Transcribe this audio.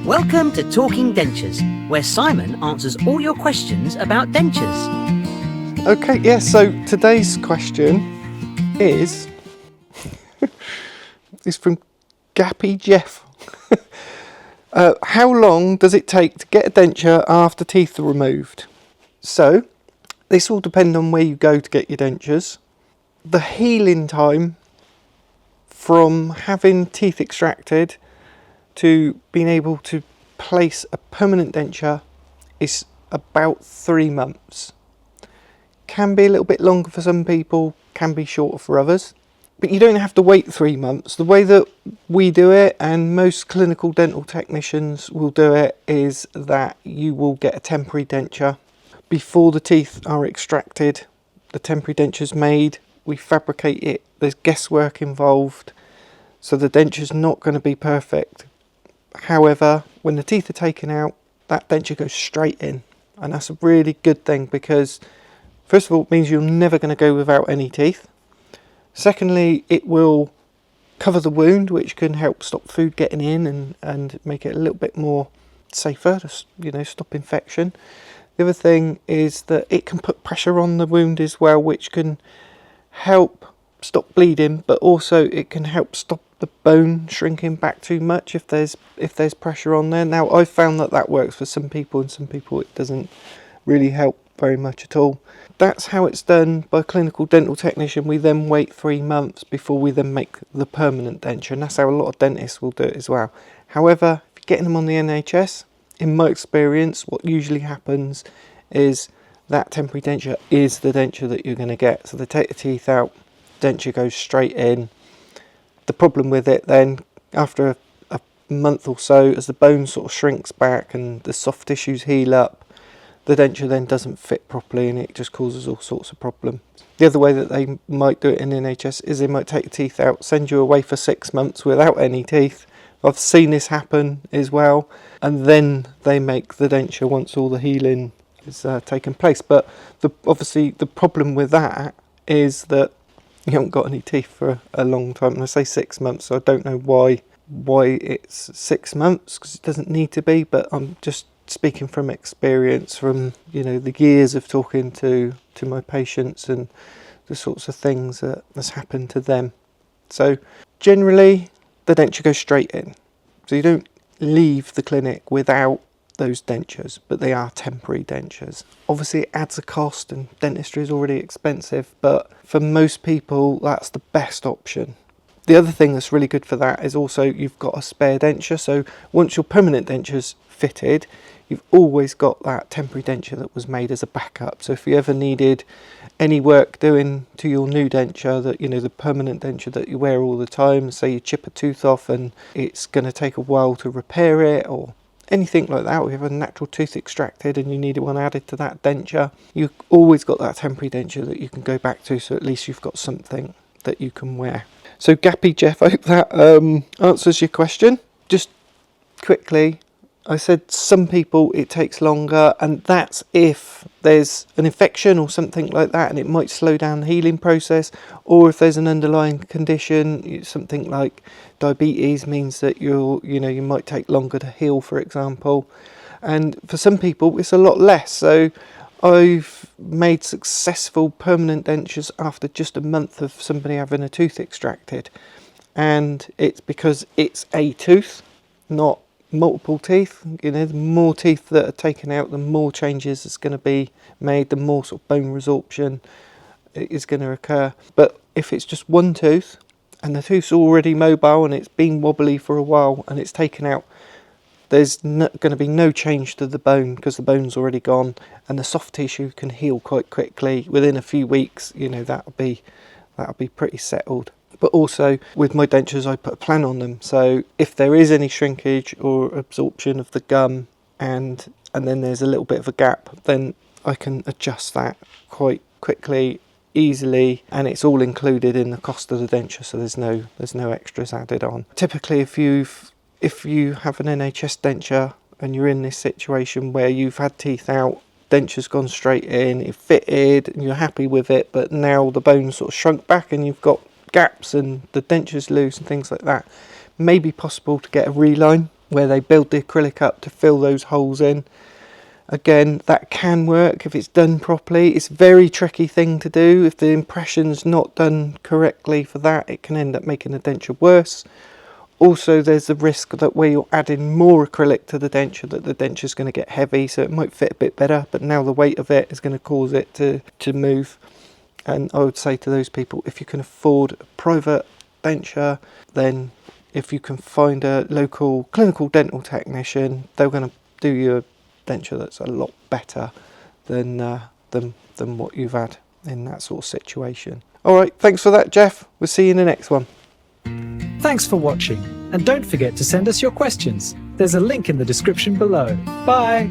Welcome to Talking Dentures, where Simon answers all your questions about dentures. Okay, yeah, so today's question is from Gappy Jeff. How long does it take to get a denture after teeth are removed? So, this will depend on where you go to get your dentures. The healing time from having teeth extracted to being able to place a permanent denture is about 3 months. Can be a little bit longer for some people, can be shorter for others. But you don't have to wait 3 months. The way that we do it, and most clinical dental technicians will do it, is that you will get a temporary denture before the teeth are extracted. The temporary denture's made, we fabricate it, there's guesswork involved, so the denture's not going to be perfect. However, when the teeth are taken out, that denture goes straight in, and that's a really good thing, because first of all, it means you're never going to go without any teeth. Secondly, it will cover the wound, which can help stop food getting in and make it a little bit more safer to, stop infection. The other thing is that it can put pressure on the wound as well, which can help stop bleeding, but also it can help stop the bone shrinking back too much if there's pressure on there. Now, I've found that works for some people, and some people it doesn't really help very much at all. That's how it's done by a clinical dental technician. We then wait 3 months before we then make the permanent denture, and that's how a lot of dentists will do it as well. However, if you're getting them on the NHS, in my experience, what usually happens is that temporary denture is the denture that you're going to get. So they take the teeth out, denture goes straight in. The problem with it then, after a month or so, as the bone sort of shrinks back and the soft tissues heal up, the denture then doesn't fit properly, and it just causes all sorts of problems. The other way that they might do it in the NHS is they might take the teeth out, send you away for 6 months without any teeth. I've seen this happen as well, and then they make the denture once all the healing is taken place. But obviously the problem with that is that you haven't got any teeth for a long time. And I say 6 months, so I don't know why it's 6 months, because it doesn't need to be, but I'm just speaking from experience, from the years of talking to my patients and the sorts of things that's happened to them. So generally the denture goes straight in, so you don't leave the clinic without those dentures, but they are temporary dentures. Obviously it adds a cost, and dentistry is already expensive, but for most people that's the best option. The other thing that's really good for that is also you've got a spare denture, so once your permanent denture's fitted, you've always got that temporary denture that was made as a backup. So if you ever needed any work doing to your new denture, that the permanent denture that you wear all the time, say you chip a tooth off and it's going to take a while to repair it, or anything like that, or you have a natural tooth extracted and you need one added to that denture, you've always got that temporary denture that you can go back to, so at least you've got something that you can wear. So Gappy Jeff, I hope that answers your question. Just quickly, I said some people it takes longer, and that's if there's an infection or something like that, and it might slow down the healing process, or if there's an underlying condition, something like diabetes means that you might take longer to heal, for example. And for some people it's a lot less. So I've made successful permanent dentures after just a month of somebody having a tooth extracted, and it's because it's a tooth, not multiple teeth. The more teeth that are taken out, the more changes is going to be made, the more sort of bone resorption is going to occur. But if it's just one tooth and the tooth's already mobile and it's been wobbly for a while and it's taken out, there's going to be no change to the bone, because the bone's already gone, and the soft tissue can heal quite quickly. Within a few weeks, that'll be pretty settled. But also with my dentures, I put a plan on them, so if there is any shrinkage or absorption of the gum and then there's a little bit of a gap, then I can adjust that quite quickly, easily, and it's all included in the cost of the denture, so there's no extras added on. Typically, if you have an NHS denture and you're in this situation where you've had teeth out, denture's gone straight in, it fitted and you're happy with it, but now the bone's sort of shrunk back and you've got gaps and the denture's loose and things like that, may be possible to get a reline where they build the acrylic up to fill those holes in. Again, that can work if it's done properly. It's a very tricky thing to do. If the impression's not done correctly for that, it can end up making the denture worse. Also, there's the risk that where you're adding more acrylic to the denture, that the denture's going to get heavy, so it might fit a bit better, but now the weight of it is going to cause it to move. And I would say to those people, if you can afford a private denture, then if you can find a local clinical dental technician, they're going to do you a denture that's a lot better than what you've had in that sort of situation. All right, thanks for that, Jeff. We'll see you in the next one. Thanks for watching, and don't forget to send us your questions. There's a link in the description below. Bye!